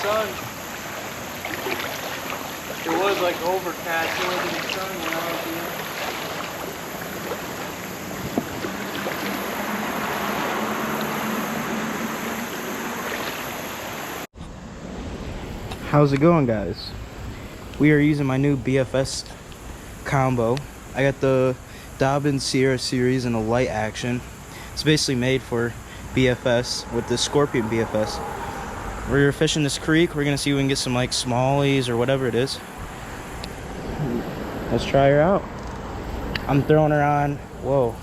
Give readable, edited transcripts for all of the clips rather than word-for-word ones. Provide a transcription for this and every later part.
sun. It was like overcast, it wasn't the sun when I was here. How's it going, guys? We are using my new BFS combo. I got the Dobbin Sierra series in a light action. It's basically made for BFS with the Scorpion BFS. We're fishing this creek. We're gonna see if we can get some like smallies or whatever it is. Let's try her out. I'm throwing her on, whoa,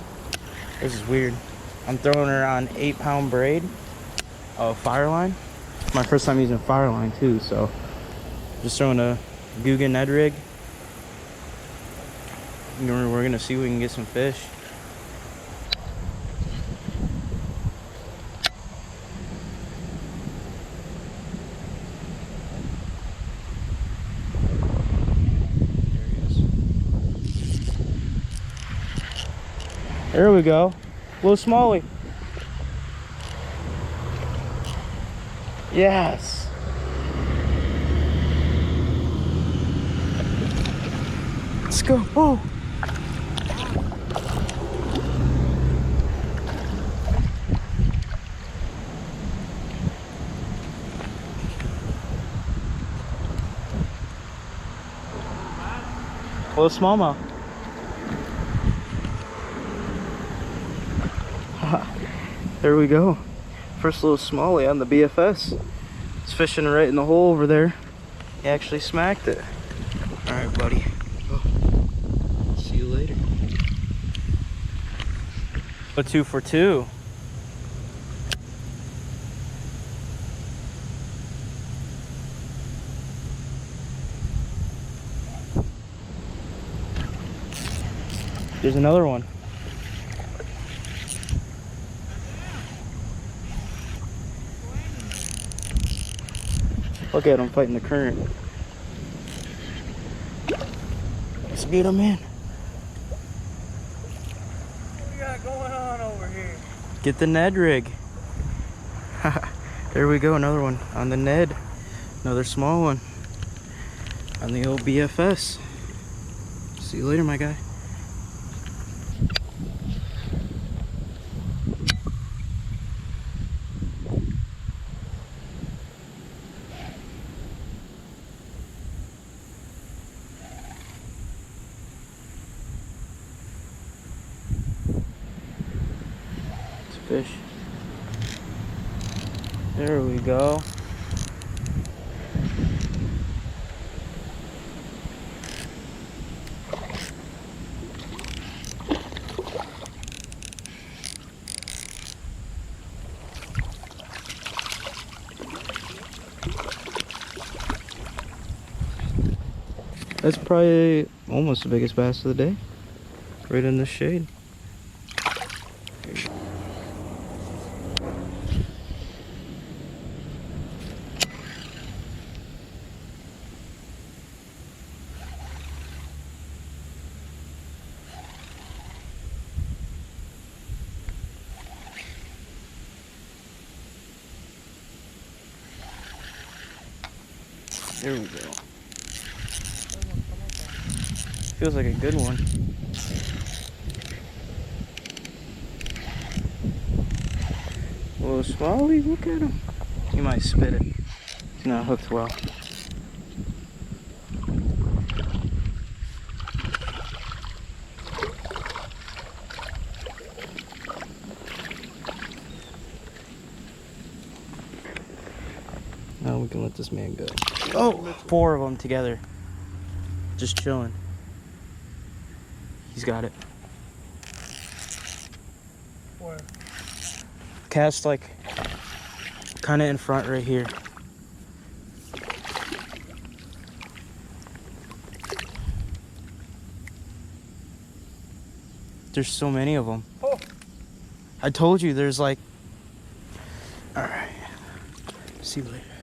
this is weird. I'm throwing her on 8-pound braid of Fireline. My first time using Fireline too, so just throwing a Guggen Ned rig. We're gonna see if we can get some fish. There we go. Little smallie. Yes. Let's go. Oh. Little smallmouth. There we go. First little smallie on the BFS. It's fishing right in the hole over there. He actually smacked it. All right, buddy. Oh. See you later. A 2 for 2. There's another one. Look at him fighting the current. Let's get him in. What we got going on over here? Get the Ned rig. There we go, another one on the Ned. Another small one on the old BFS. See you later, my guy. Fish. There we go. That's probably almost the biggest bass of the day. Right in the shade. There we go. Feels like a good one. Little smallie, look at him. He might spit it. He's not hooked well. Now we can let this man go. Oh, 4 of them together. Just chilling. He's got it. Where? Cast like kind of in front right here. There's so many of them. Oh. I told you there's like... All right. See you later.